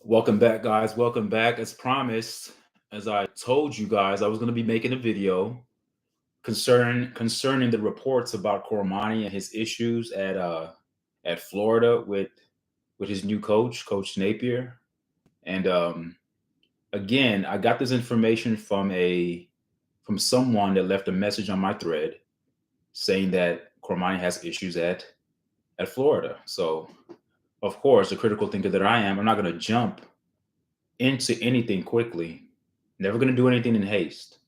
Welcome back, guys. Welcome back. As promised, as I told you guys, I was going to be making a video concerning the reports about Cormani and his issues at Florida with his new coach, Coach Napier. And again, I got this information from someone that left a message on my thread saying that Cormani has issues at Florida. So, of course, the critical thinker that I am, I'm not going to jump into anything quickly. Never going to do anything in haste.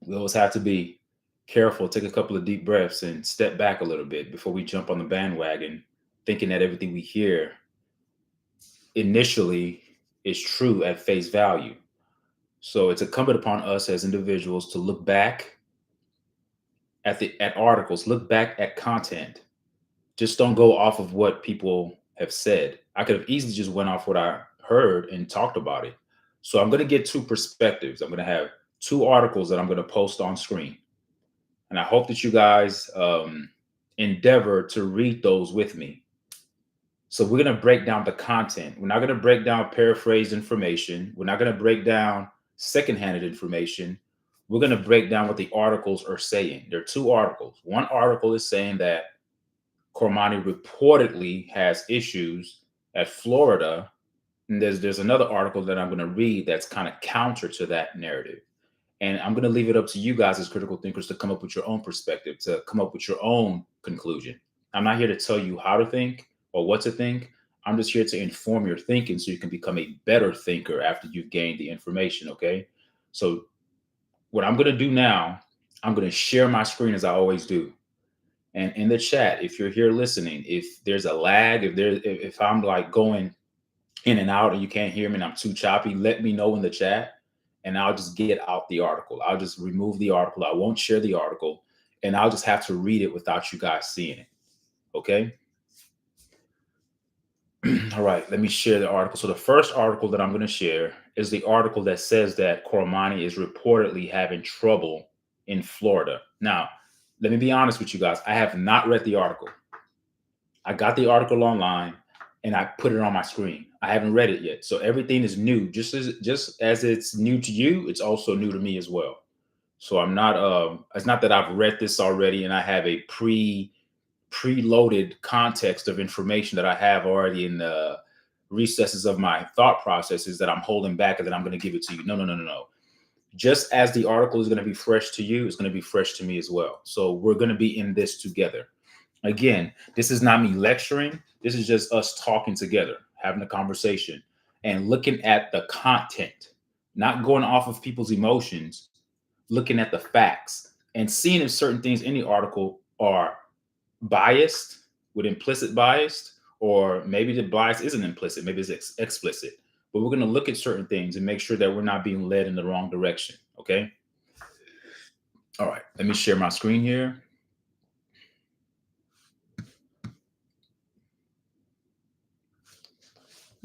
We always have to be careful, take a couple of deep breaths, and step back a little bit before we jump on the bandwagon, thinking that everything we hear initially is true at face value. So it's incumbent upon us as individuals to look back at articles, look back at content. Just don't go off of what people have said. I could have easily just went off what I heard and talked about it. So I'm going to get two perspectives. I'm going to have two articles that I'm going to post on screen. And I hope that you guys endeavor to read those with me. So we're going to break down the content. We're not going to break down paraphrased information. We're not going to break down secondhand information. We're going to break down what the articles are saying. There are two articles. One article is saying that Cormani reportedly has issues at Florida. And there's another article that I'm going to read that's kind of counter to that narrative. And I'm going to leave it up to you guys as critical thinkers to come up with your own perspective, to come up with your own conclusion. I'm not here to tell you how to think or what to think. I'm just here to inform your thinking so you can become a better thinker after you've gained the information. Okay. So, what I'm going to do now, I'm going to share my screen as I always do. And in the chat, if you're here listening, if there's a lag, if I'm like going in and out and you can't hear me and I'm too choppy, let me know in the chat and I'll just get out the article. I'll just remove the article. I won't share the article and I'll just have to read it without you guys seeing it. Okay. All right. Let me share the article. So the first article that I'm going to share is the article that says that Cormani is reportedly having trouble in Florida. Now, let me be honest with you guys. I have not read the article. I got the article online and I put it on my screen. I haven't read it yet. So everything is new. Just as it's new to you, it's also new to me as well. So I'm not it's not that I've read this already and I have a preloaded context of information that I have already in the recesses of my thought processes that I'm holding back and then I'm going to give it to you. No, no, no, no, no. Just as the article is going to be fresh to you, it's going to be fresh to me as well. So we're going to be in this together. Again, this is not me lecturing. This is just us talking together, having a conversation and looking at the content, not going off of people's emotions, looking at the facts and seeing if certain things in the article are biased with implicit bias, or maybe the bias isn't implicit, maybe it's explicit. But we're going to look at certain things and make sure that we're not being led in the wrong direction. Okay. All right. Let me share my screen here.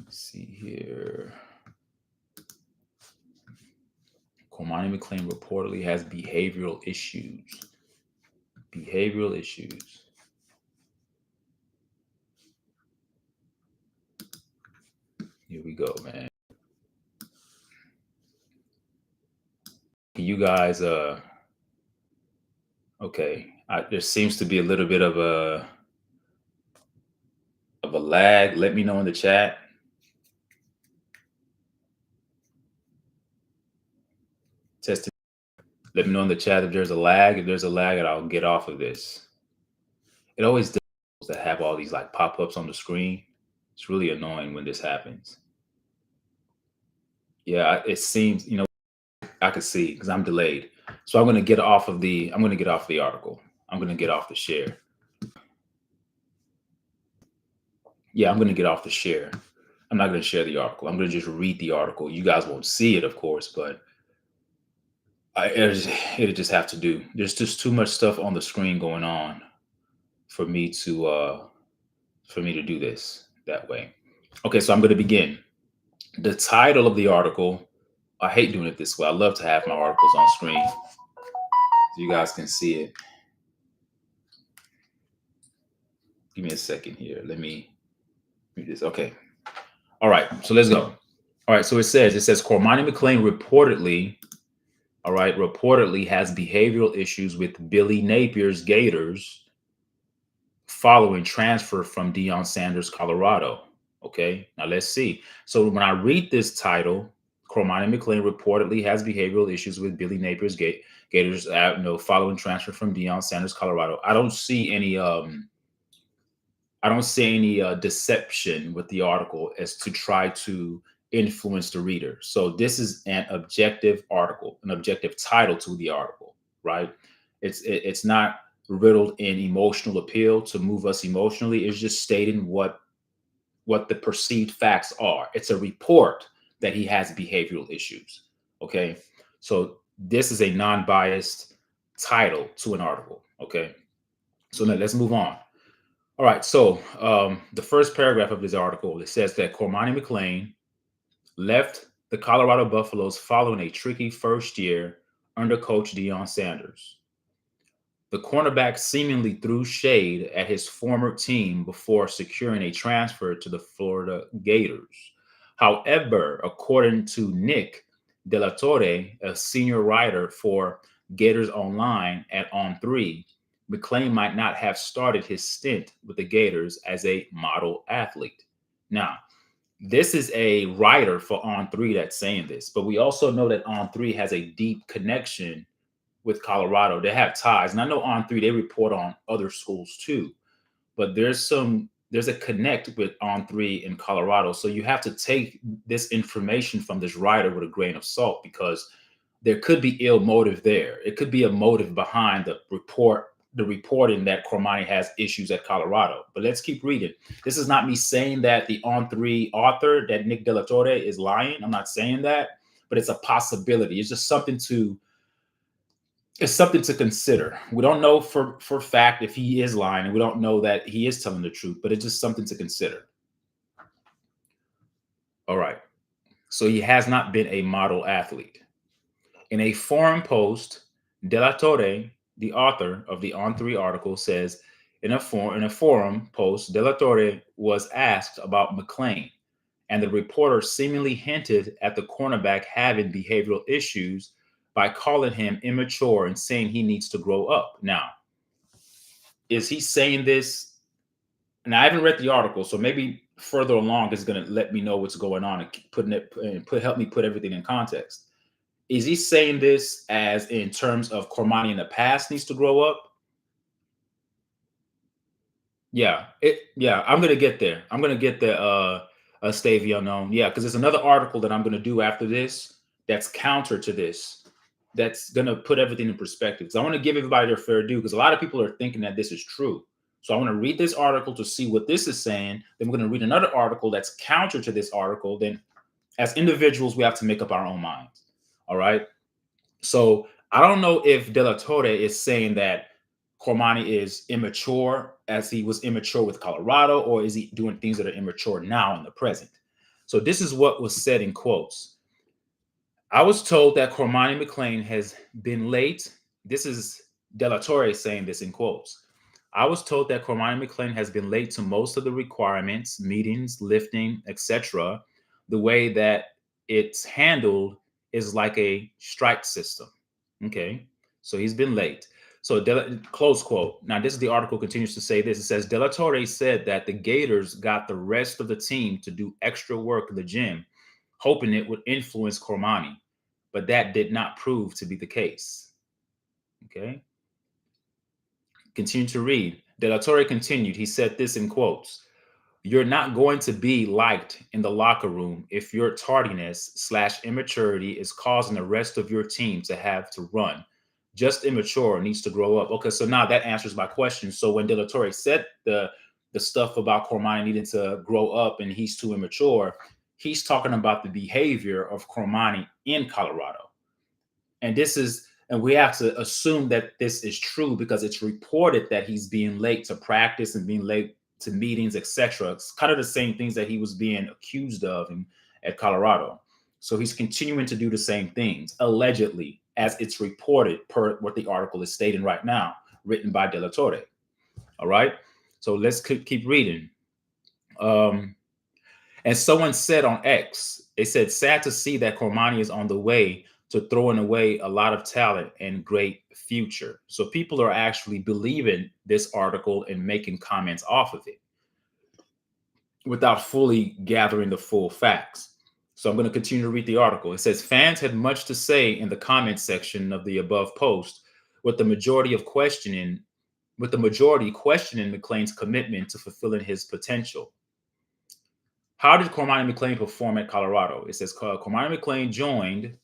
Let's see here. Cormani McClain reportedly has behavioral issues. Behavioral issues. Here we go, man. You guys, okay. There seems to be a little bit of a lag. Let me know in the chat. Test it. Let me know in the chat if there's a lag. If there's a lag, and I'll get off of this. It always does to have all these like pop-ups on the screen. It's really annoying when this happens. Yeah, it seems, I could see because I'm delayed. So I'm going to get off of the article. I'm going to get off the share. Yeah, I'm going to get off the share. I'm not going to share the article. I'm going to just read the article. You guys won't see it, of course, but it'll just have to do. There's just too much stuff on the screen going on for me to do this that way. Okay, so I'm going to begin. The title of the article, I hate doing it this way. I love to have my articles on screen so you guys can see it. Give me a second here. Let me read this. Okay. All right, so let's go. All right, so it says Cormani McClain reportedly, all right, reportedly has behavioral issues with Billy Napier's Gators following transfer from Deion Sanders Colorado. Okay, now let's see. So when I read this title, Cormani McClain reportedly has behavioral issues with Billy Napier's Gators, following transfer from Deion Sanders Colorado. I don't see any deception with the article as to try to influence the reader. So this is an objective article, an objective title to the article, right? It's not riddled in emotional appeal to move us emotionally. It's just stating what the perceived facts are. It's a report that he has behavioral issues. Okay, so this is a non-biased title to an article. Okay, so now let's move on. All right, so the first paragraph of this article, it says that Cormani McClain left the Colorado Buffaloes following a tricky first year under coach Deion Sanders. The cornerback seemingly threw shade at his former team before securing a transfer to the Florida Gators. However, according to Nick De La Torre, a senior writer for Gators Online at On3, McClain might not have started his stint with the Gators as a model athlete. Now, this is a writer for On3 that's saying this, but we also know that On3 has a deep connection with Colorado. They have ties. And I know On3, they report on other schools too, but there's a connect with On3 in Colorado. So you have to take this information from this writer with a grain of salt, because there could be ill motive there. It could be a motive behind the reporting that Cormani has issues at Colorado. But let's keep reading. This is not me saying that the On3 author, that Nick De La Torre, is lying. I'm not saying that, but it's a possibility. It's something to consider. We don't know for fact if he is lying, and we don't know that he is telling the truth, but it's just something to consider. All right. So he has not been a model athlete. In a forum post, De La Torre, the author of the On3 article, says in a forum post, De La Torre was asked about McClain, and the reporter seemingly hinted at the cornerback having behavioral issues by calling him immature and saying he needs to grow up. Now, is he saying this? And I haven't read the article, so maybe further along is going to let me know what's going on and help me put everything in context. Is he saying this as in terms of Cormani in the past needs to grow up? Yeah, I'm gonna get there. I'm gonna get there, Stavey Unknown. Yeah, because there's another article that I'm gonna do after this that's counter to this. That's gonna put everything in perspective. Because I want to give everybody their fair due, because a lot of people are thinking that this is true. So I want to read this article to see what this is saying. Then we're gonna read another article that's counter to this article. Then, as individuals, we have to make up our own minds. All right. So I don't know if De La Torre is saying that Cormani is immature as he was immature with Colorado, or is he doing things that are immature now in the present? So this is what was said in quotes. I was told that Cormani McClain has been late. This is De La Torre saying this in quotes. I was told that Cormani McClain has been late to most of the requirements, meetings, lifting, etc. The way that it's handled is like a strike system. Okay, so he's been late. So close quote. Now this is the article continues to say this. It says De La Torre said that the Gators got the rest of the team to do extra work in the gym, hoping it would influence Cormani, but that did not prove to be the case. Okay. Continue to read. De La Torre continued. He said this in quotes. You're not going to be liked in the locker room if your tardiness/immaturity is causing the rest of your team to have to run. Just immature, needs to grow up. Okay, so now that answers my question. So when De La Torre said the stuff about Cormani needing to grow up and he's too immature, he's talking about the behavior of Cormani in Colorado. And we have to assume that this is true because it's reported that he's being late to practice and being late to meetings, etc. It's kind of the same things that he was being accused of at Colorado. So he's continuing to do the same things, allegedly, as it's reported per what the article is stating right now, written by De La Torre. All right. So let's keep reading. And someone said on X, they said, sad to see that Cormani is on the way to throwing away a lot of talent and great future. So people are actually believing this article and making comments off of it without fully gathering the full facts. So I'm going to continue to read the article. It says fans had much to say in the comments section of the above post, with the majority questioning McClain's commitment to fulfilling his potential. How did Cormani McClain perform at Colorado? It says Cormani McClain joined.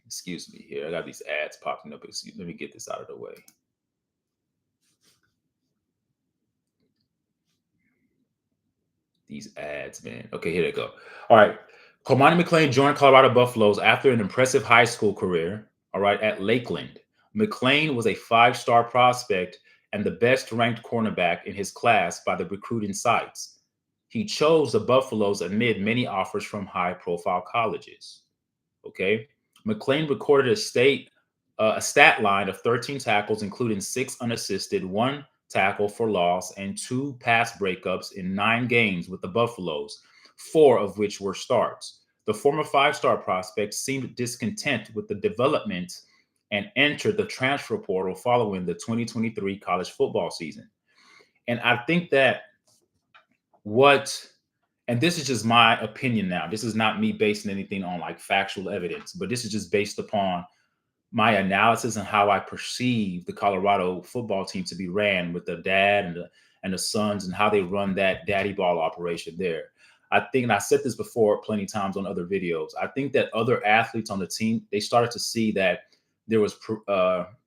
Excuse me here. I got these ads popping up. Let me get this out of the way. These ads, man. Okay, here they go. All right. Cormani McClain joined Colorado Buffaloes after an impressive high school career, all right, at Lakeland. McClain was a five-star prospect and the best-ranked cornerback in his class by the recruiting sites. He chose the Buffaloes amid many offers from high-profile colleges. Okay. McClain recorded a stat line of 13 tackles, including 6 unassisted, 1 tackle for loss, and 2 pass breakups in 9 games with the Buffaloes, 4 of which were starts. The former five-star prospect seemed discontent with the development and entered the transfer portal following the 2023 college football season. And I think that and this is just my opinion now. This is not me basing anything on like factual evidence, but this is just based upon my analysis and how I perceive the Colorado football team to be ran with the dad and the sons and how they run that daddy ball operation there. I think, and I said this before plenty of times on other videos, I think that other athletes on the team, they started to see that there was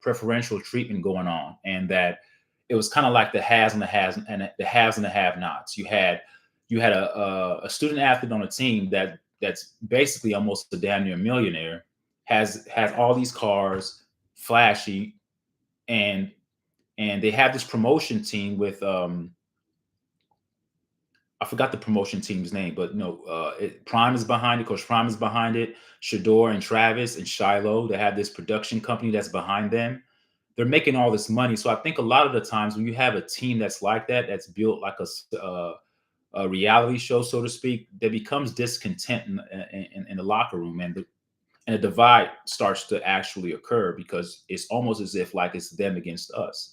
preferential treatment going on, and that it was kind of like the haves and the have-nots. You had a student athlete on a team that's basically almost a damn near millionaire, has all these cars, flashy, and they have this promotion team with I forgot the promotion team's name, but Prime is behind it. Coach Prime is behind it. Shador and Travis and Shiloh, they have this production company that's behind them. They're making all this money. So I think a lot of the times when you have a team that's like that, that's built like a reality show, so to speak, there becomes discontent in the locker room, and a divide starts to actually occur, because it's almost as if like it's them against us.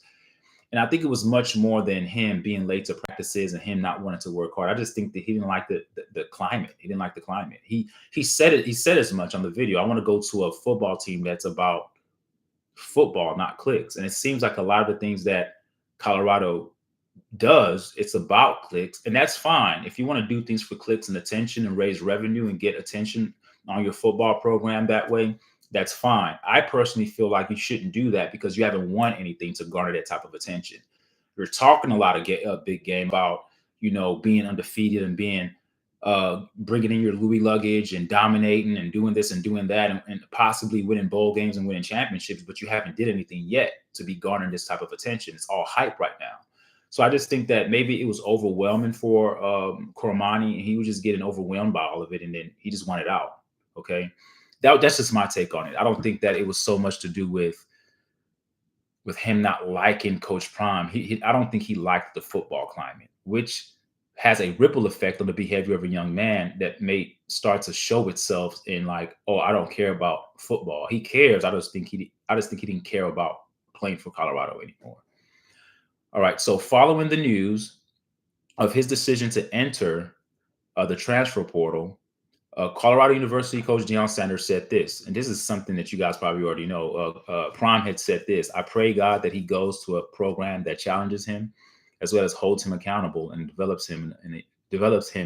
And I think it was much more than him being late to practices and him not wanting to work hard. I just think that he didn't like the climate. He didn't like the climate. He said it. He said as much on the video. I want to go to a football team that's about football, not clicks. And it seems like a lot of the things that Colorado does, it's about clicks, and that's fine. If you want to do things for clicks and attention and raise revenue and get attention on your football program that way, that's fine. I personally feel like you shouldn't do that, because you haven't won anything to garner that type of attention. You're talking a lot of big game about, being undefeated and being bringing in your Louis luggage and dominating and doing this and doing that, and possibly winning bowl games and winning championships, but you haven't did anything yet to be garnering this type of attention. It's all hype right now. So I just think that maybe it was overwhelming for Cormani, and he was just getting overwhelmed by all of it, and then he just wanted out. Okay. That's just my take on it. I don't think that it was so much to do with him not liking Coach Prime. I don't think he liked the football climate, which has a ripple effect on the behavior of a young man that may start to show itself in like, oh, I don't care about football. He cares. I just think he didn't care about playing for Colorado anymore. All right. So following the news of his decision to enter the transfer portal, Colorado University coach Deion Sanders said this, and this is something that you guys probably already know. Prime had said this: I pray God that he goes to a program that challenges him, as well as holds him accountable and develops him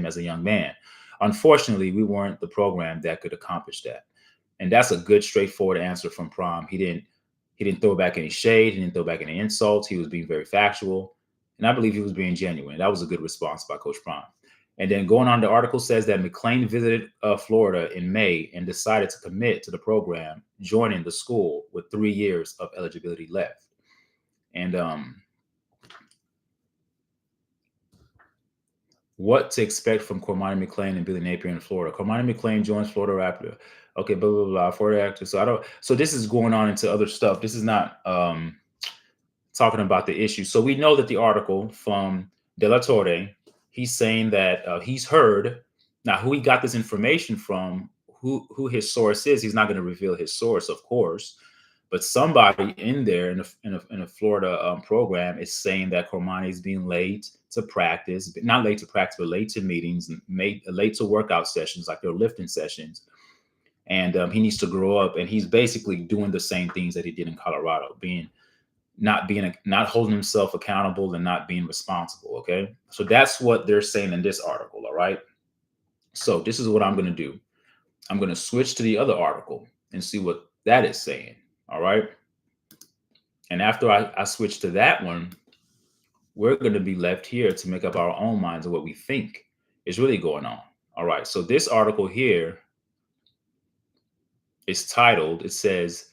as a young man. Unfortunately, we weren't the program that could accomplish that. And that's a good, straightforward answer from Prime. He didn't throw back any shade. He didn't throw back any insults. He was being very factual. And I believe he was being genuine. That was a good response by Coach Prime. And then going on, the article says that McClain visited Florida in May and decided to commit to the program, joining the school with 3 years of eligibility left. And what to expect from Cormani McClain and Billy Napier in Florida. Cormani McClain joins Florida Raptor. Okay, blah, blah, blah, Florida actor. So this is going on into other stuff. This is not talking about the issue. So we know that the article from De La Torre, he's saying that he's heard Now, who he got this information from, who his source is, he's not going to reveal his source, of course. But somebody in there in a Florida program is saying that Cormani is being late to practice, not late to practice, but late to meetings and late to workout sessions, like their lifting sessions. And he needs to grow up. And he's basically doing the same things that he did in Colorado, not holding himself accountable and not being responsible. Okay, so that's what they're saying in this article. All right. So this is what I'm going to do. I'm going to switch to the other article and see what that is saying. All right. And after I switch to that one, we're going to be left here to make up our own minds of what we think is really going on. All right. So this article here is titled, it says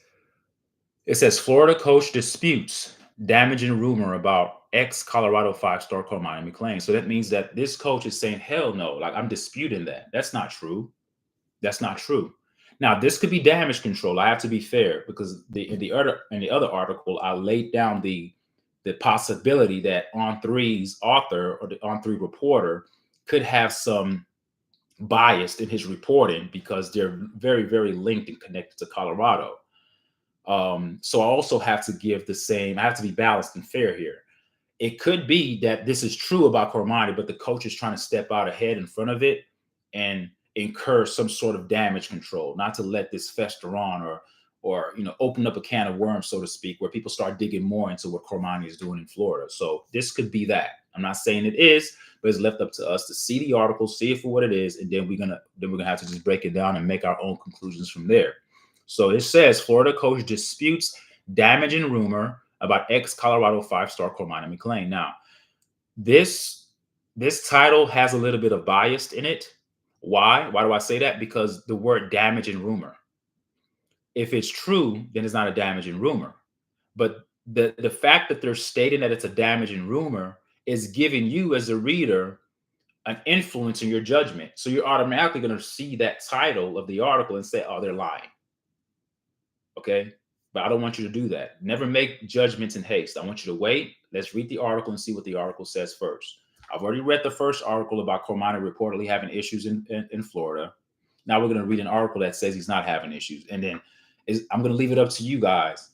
Florida coach disputes damaging rumor about ex-Colorado five-star Cormani McClain. So that means that this coach is saying, hell no, like I'm disputing that. That's not true. That's not true. Now, this could be damage control. I have to be fair, because in the other article, I laid down the possibility that On3's author or the On3 reporter could have some bias in his reporting because they're very, very linked and connected to Colorado. So I also have to give the same, I have to be balanced and fair here. It could be that this is true about Cormani, but the coach is trying to step out ahead in front of it and incur some sort of damage control, not to let this fester on or open up a can of worms, so to speak, where people start digging more into what Cormani is doing in Florida. So this could be that. I'm not saying it is, but it's left up to us to see the article, see it for what it is, and then we're gonna have to just break it down and make our own conclusions from there. So it says Florida coach disputes damaging rumor about ex-Colorado five-star Cormani McClain. Now, this title has a little bit of bias in it. Why? Why do I say that? Because the word damaging rumor. If it's true, then it's not a damaging rumor. But the fact that they're stating that it's a damaging rumor is giving you as a reader an influence in your judgment. So you're automatically going to see that title of the article and say, oh, they're lying. Okay? But I don't want you to do that. Never make judgments in haste. I want you to wait. Let's read the article and see what the article says first. I've already read the first article about Cormani reportedly having issues in Florida. Now we're going to read an article that says he's not having issues. And then I'm going to leave it up to you guys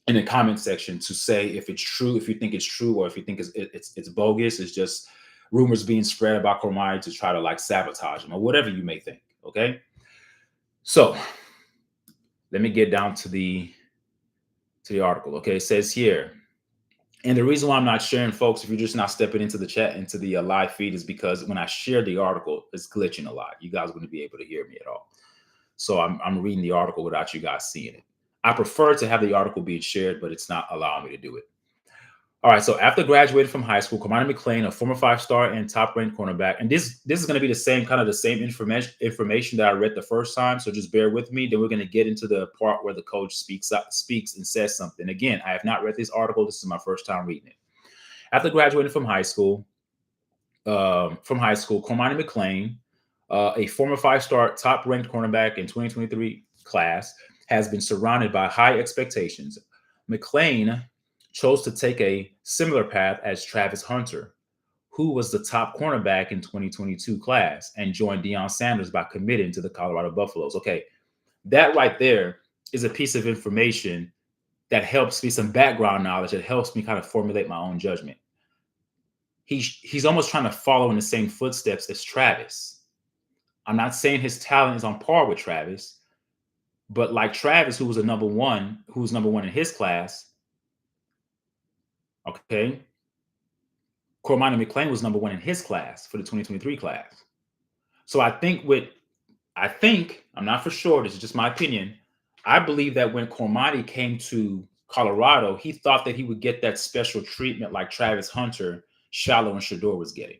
in the comment section to say if it's true, if you think it's true, or if you think it's bogus. It's just rumors being spread about Cormani to try to like sabotage him or whatever you may think. Okay. So let me get down to the article. Okay. It says here, and the reason why I'm not sharing, folks, if you're just not stepping into the chat, into the live feed, is because when I share the article, it's glitching a lot. You guys wouldn't be able to hear me at all. So I'm reading the article without you guys seeing it. I prefer to have the article being shared, but it's not allowing me to do it. All right. So after graduating from high school, Cormani McClain, a former five-star and top-ranked cornerback, and this is going to be the same information that I read the first time. So just bear with me. Then we're going to get into the part where the coach speaks and says something. Again, I have not read this article. This is my first time reading it. After graduating from high school, Cormani McClain, a former five-star top-ranked cornerback in 2023 class, has been surrounded by high expectations. McClain chose to take a similar path as Travis Hunter, who was the top cornerback in 2022 class and joined Deion Sanders by committing to the Colorado Buffaloes. Okay, that right there is a piece of information that helps me, some background knowledge that helps me kind of formulate my own judgment. He's almost trying to follow in the same footsteps as Travis. I'm not saying his talent is on par with Travis, but like Travis, who was number one in his class, okay, Cormani McClain was number one in his class for the 2023 class. So I'm not for sure, this is just my opinion, I believe that when Cormani came to Colorado, he thought that he would get that special treatment like Travis Hunter, Shallow, and Shador was getting.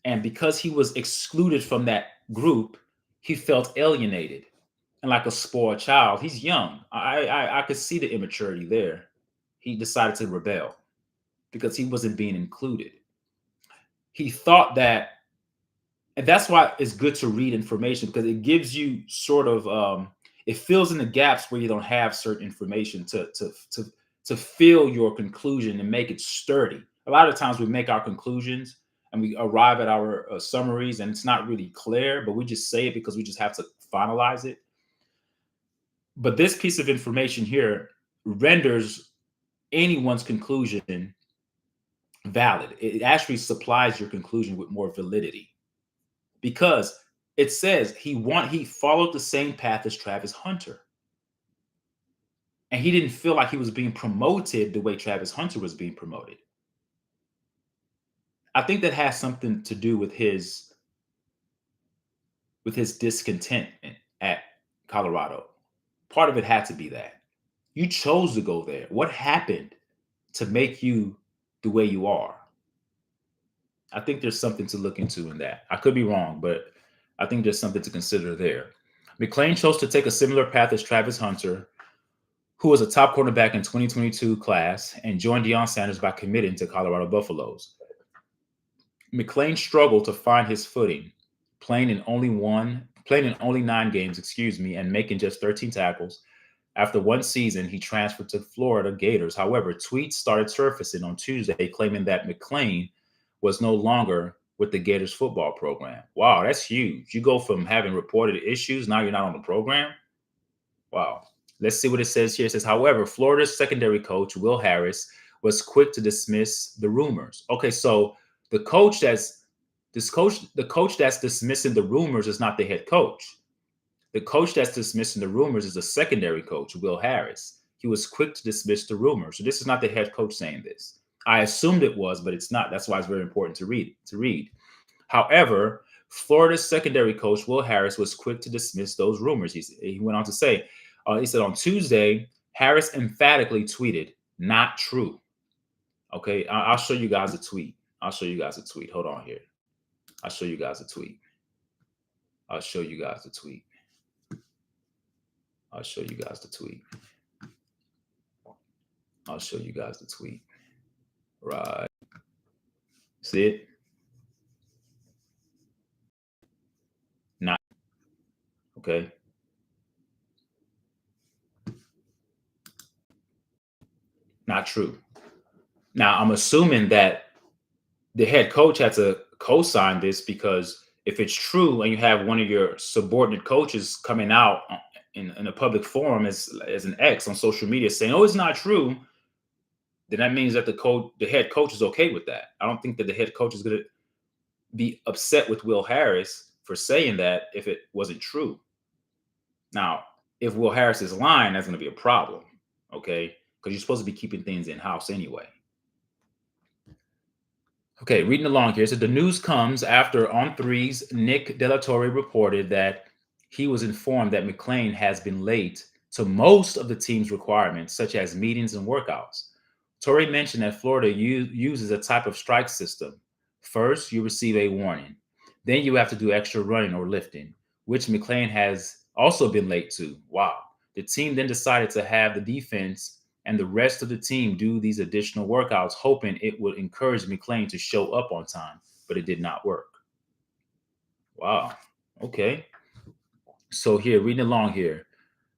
And because he was excluded from that group, he felt alienated. And like a spoiled child, he's young. I could see the immaturity there. He decided to rebel because he wasn't being included. He thought that, and that's why it's good to read information, because it gives you sort of, it fills in the gaps where you don't have certain information to fill your conclusion and make it sturdy. A lot of times we make our conclusions and we arrive at our summaries, and it's not really clear, but we just say it because we just have to finalize it. But this piece of information here renders anyone's conclusion valid. It actually supplies your conclusion with more validity because it says he followed the same path as Travis Hunter. And he didn't feel like he was being promoted the way Travis Hunter was being promoted. I think that has something to do with his discontent at Colorado. Part of it had to be that. You chose to go there. What happened to make you the way you are? I think there's something to look into in that. I could be wrong, but I think there's something to consider there. McClain chose to take a similar path as Travis Hunter, who was a top cornerback in 2022 class and joined Deion Sanders by committing to Colorado Buffaloes. McClain struggled to find his footing, playing in only 9 games, and making just 13 tackles. After one season, he transferred to Florida Gators. However, tweets started surfacing on Tuesday claiming that McClain was no longer with the Gators football program. Wow, that's huge. You go from having reported issues, now you're not on the program? Wow. Let's see what it says here. It says, however, Florida's secondary coach, Will Harris, was quick to dismiss the rumors. Okay, so the coach that's dismissing the rumors is not the head coach. The coach that's dismissing the rumors is the secondary coach, Will Harris. He was quick to dismiss the rumors. So this is not the head coach saying this. I assumed it was, but it's not. That's why it's very important to read. However, Florida's secondary coach, Will Harris, was quick to dismiss those rumors. He went on to say, he said on Tuesday, Harris emphatically tweeted, "Not true." Okay, I'll show you guys a tweet. Hold on here. I'll show you guys a tweet. I'll show you guys the tweet. Right. See it? Not okay. Not true. Now, I'm assuming that the head coach had to co-sign this because if it's true and you have one of your subordinate coaches coming out in a public forum as an ex on social media saying, "Oh, it's not true," then that means that the head coach is okay with that. I don't think that the head coach is going to be upset with Will Harris for saying that if it wasn't true. Now, if Will Harris is lying, that's going to be a problem, okay? Because you're supposed to be keeping things in-house anyway. Okay, reading along here. So the news comes after On3's Nick Delatorre reported that he was informed that McClain has been late to most of the team's requirements, such as meetings and workouts. Torre mentioned that Florida uses a type of strike system. First, you receive a warning. Then you have to do extra running or lifting, which McClain has also been late to. Wow. The team then decided to have the defense and the rest of the team do these additional workouts, hoping it would encourage McClain to show up on time, but it did not work. Wow. Okay. So here, reading along here,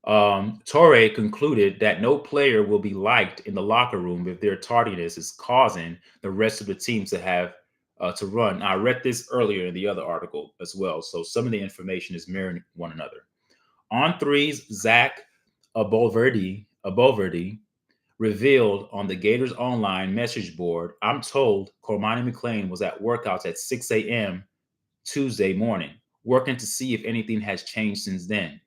Torre concluded that no player will be liked in the locker room if their tardiness is causing the rest of the team to have to run. Now, I read this earlier in the other article as well, so some of the information is mirroring one another. On3's Zach Abolverdi revealed on the Gators online message board, "I'm told Cormani McClain was at workouts at 6 a.m. Tuesday morning, working to see if anything has changed since then."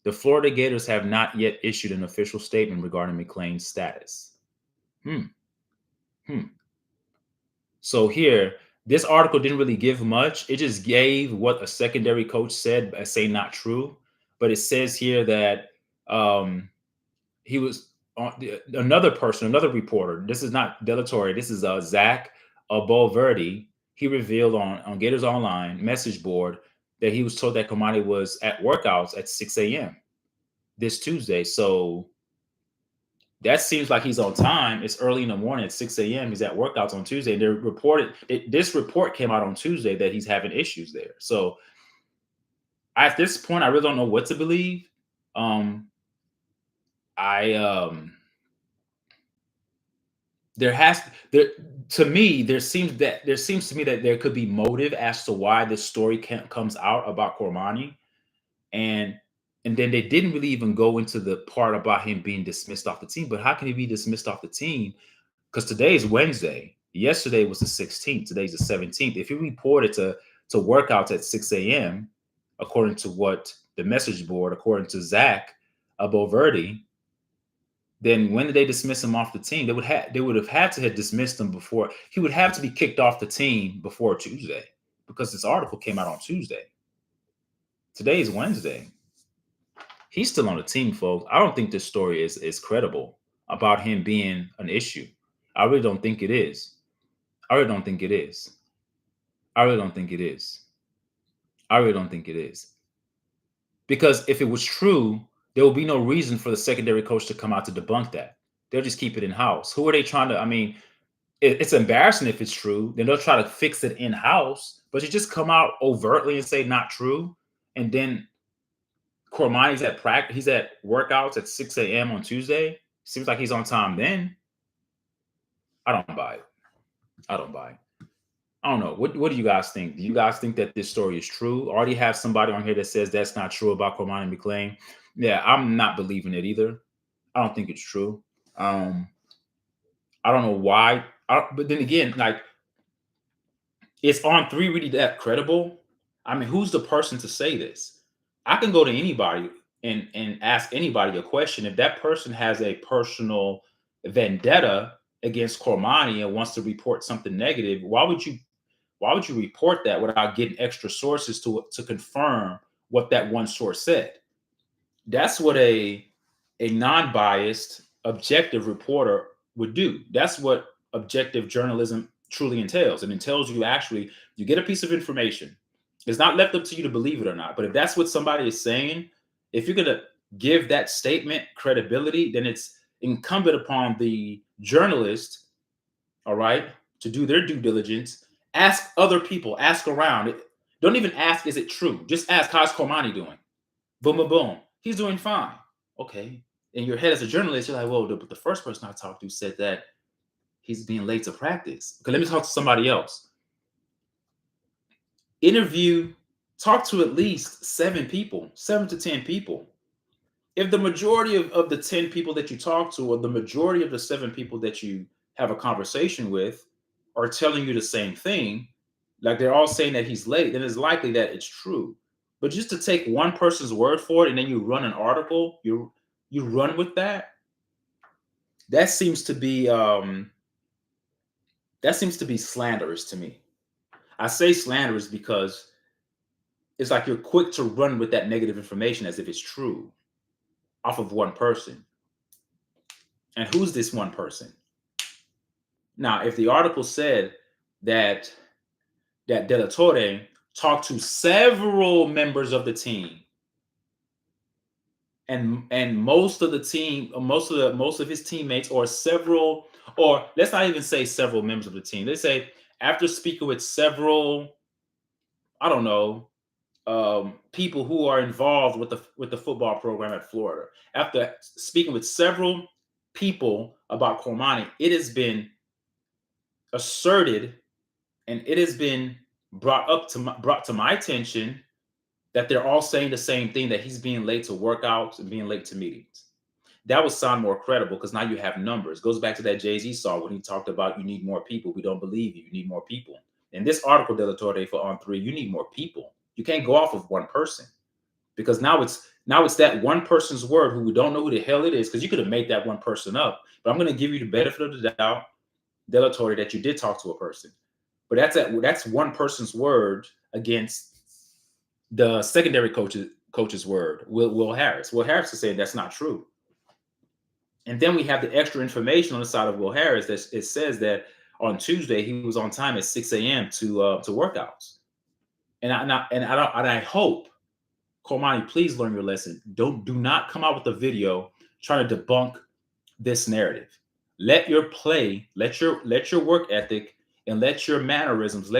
The Florida Gators have not yet issued an official statement regarding McClain's status. So here, this article didn't really give much. It just gave what a secondary coach said, as saying not true. But it says here that he was another person, another reporter. This is not Delatorre. This is Zach Abolverdi. He revealed on Gators Online message board that he was told that Cormani was at workouts at 6 a.m. this Tuesday. So that seems like he's on time. It's early in the morning at 6 a.m. He's at workouts on Tuesday. And this report came out on Tuesday that he's having issues there. So at this point, I really don't know what to believe. There has there to me there seems to me that there could be motive as to why this story comes out about Cormani, and then they didn't really even go into the part about him being dismissed off the team. But how can he be dismissed off the team? Because today is Wednesday. Yesterday was the 16th. Today's the 17th. If he reported to workouts at 6 a.m., according to what the message board, according to Zach Aboverdi, then when did they dismiss him off the team? They would have had to have dismissed him before. He would have to be kicked off the team before Tuesday, because this article came out on Tuesday. Today is Wednesday. He's still on the team, folks. I don't think this story is credible about him being an issue. I really don't think it is. I really don't think it is. I really don't think it is. I really don't think it is. Because if it was true, there will be no reason for the secondary coach to come out to debunk that. They'll just keep it in house. Who are they trying to? I mean, it's embarrassing if it's true. Then they'll try to fix it in house. But you just come out overtly and say not true, and then Cormani's at practice. He's at workouts at 6 a.m. on Tuesday. Seems like he's on time then. I don't buy it. I don't buy it. I don't know. What do you guys think? Do you guys think that this story is true? I already have somebody on here that says that's not true about Cormani McClain. Yeah, I'm not believing it either. I don't think it's true. I don't know why. But then again, like, is On Three really that credible? I mean, who's the person to say this? I can go to anybody and ask anybody a question. If that person has a personal vendetta against Cormani and wants to report something negative, why would you report that without getting extra sources to confirm what that one source said? That's what a non-biased, objective reporter would do. That's what objective journalism truly entails. It entails you get a piece of information. It's not left up to you to believe it or not. But if that's what somebody is saying, if you're going to give that statement credibility, then it's incumbent upon the journalist, all right, to do their due diligence. Ask other people, ask around. Don't even ask, is it true? Just ask, how's Cormani doing? Boom, boom, boom. He's doing fine. Okay. In your head as a journalist, you're like, well, the first person I talked to said that he's being late to practice. Okay, let me talk to somebody else. Talk to at least 7 to 10 people. If the majority of the 10 people that you talk to, or the majority of the 7 people that you have a conversation with, are telling you the same thing, like they're all saying that he's late, then it's likely that it's true. But just to take one person's word for it and then you run an article, you run with that. That seems to be slanderous to me. I say slanderous because it's like you're quick to run with that negative information as if it's true off of one person. And who's this one person? Now, if the article said that De La Torre talked to several members of the team, and most of the team, most of his teammates, or let's not even say several members of the team. They say after speaking with several, I don't know, people who are involved with the football program at Florida. After speaking with several people about Cormani, it has been asserted and it has been brought to my attention that they're all saying the same thing, that he's being late to workouts and being late to meetings. That would sound more credible because now you have numbers. It goes back to that Jay-Z song when he talked about you need more people. We don't believe you. You need more people. In this article, De La Torre for On Three, you need more people. You can't go off of one person, because now it's that one person's word who we don't know who the hell it is, because you could have made that one person up. But I'm going to give you the benefit of the doubt, De La Torre, that you did talk to a person. But that's one person's word against the secondary coach's word, Will Harris. Will Harris is saying that's not true. And then we have the extra information on the side of Will Harris that it says that on Tuesday he was on time at 6 a.m. to workouts. And I hope, Cormani, please learn your lesson. Do not come out with a video trying to debunk this narrative. Let your play, let your work ethic, and let your mannerisms,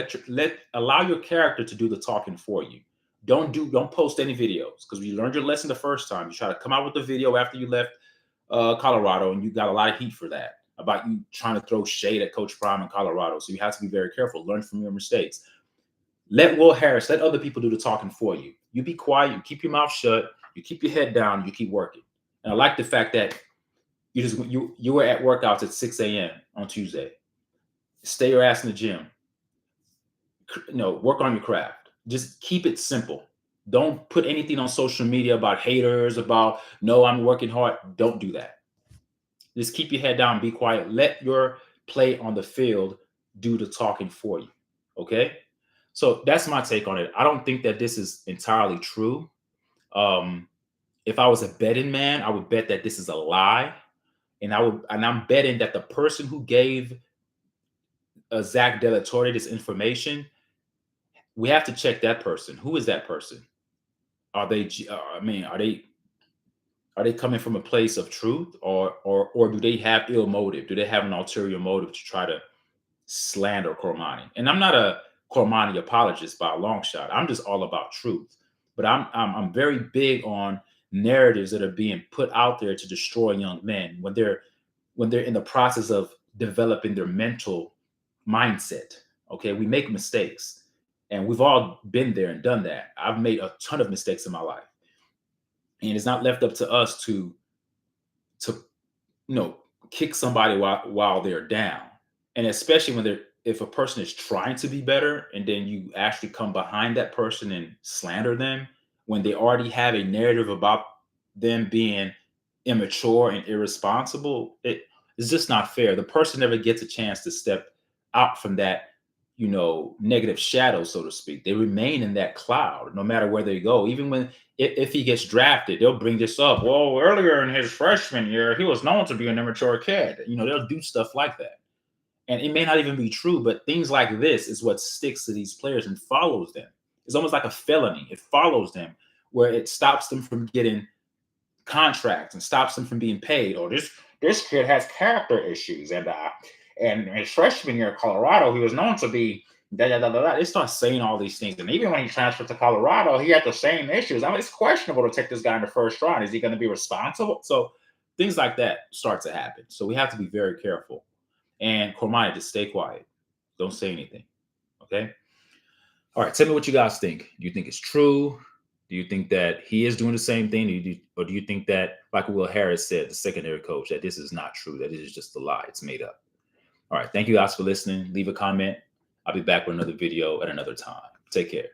allow your character to do the talking for you. Don't post any videos, because you learned your lesson the first time. You try to come out with a video after you left Colorado, and you got a lot of heat for that. about you trying to throw shade at Coach Prime in Colorado. So you have to be very careful. Learn from your mistakes. Let Will Harris, let other people do the talking for you. You be quiet, you keep your mouth shut, you keep your head down, you keep working. And I like the fact that you were at workouts at 6 a.m. on Tuesday. Stay your ass in the gym. Work on your craft. Just keep it simple. Don't put anything on social media about haters, about, no, I'm working hard. Don't do that. Just keep your head down, be quiet. Let your play on the field do the talking for you. Okay? So that's my take on it. I don't think that this is entirely true. If I was a betting man, I would bet that this is a lie. And I'm betting that the person who gave Zach De La Torre this information, we have to check that person. Who is that person? Are they coming from a place of truth, or do they have ill motive? Do they have an ulterior motive to try to slander Cormani? And I'm not a Cormani apologist by a long shot. I'm just all about truth. But I'm very big on narratives that are being put out there to destroy young men when they're in the process of developing their mental mindset. Okay, we make mistakes, and we've all been there and done that. I've made a ton of mistakes in my life, and it's not left up to us to kick somebody while they're down. And especially if a person is trying to be better, and then you actually come behind that person and slander them when they already have a narrative about them being immature and irresponsible, it's just not fair. The person never gets a chance to step out from that, negative shadow, so to speak. They remain in that cloud no matter where they go. Even if he gets drafted, they'll bring this up. Well, earlier in his freshman year, he was known to be an immature kid. They'll do stuff like that. And it may not even be true, but things like this is what sticks to these players and follows them. It's almost like a felony. It follows them, where it stops them from getting contracts and stops them from being paid. Or this kid has character issues, and in his freshman year at Colorado, he was known to be da da da da da. They start saying all these things, and even when he transferred to Colorado, he had the same issues. I mean, it's questionable to take this guy in the first round. Is he going to be responsible? So things like that start to happen. So we have to be very careful. And Cormani, just stay quiet. Don't say anything. Okay? All right, tell me what you guys think. Do you think it's true? Do you think that he is doing the same thing? Or do you think that, like Will Harris said, the secondary coach, that this is not true, that it is just a lie, it's made up? All right, thank you guys for listening. Leave a comment. I'll be back with another video at another time. Take care.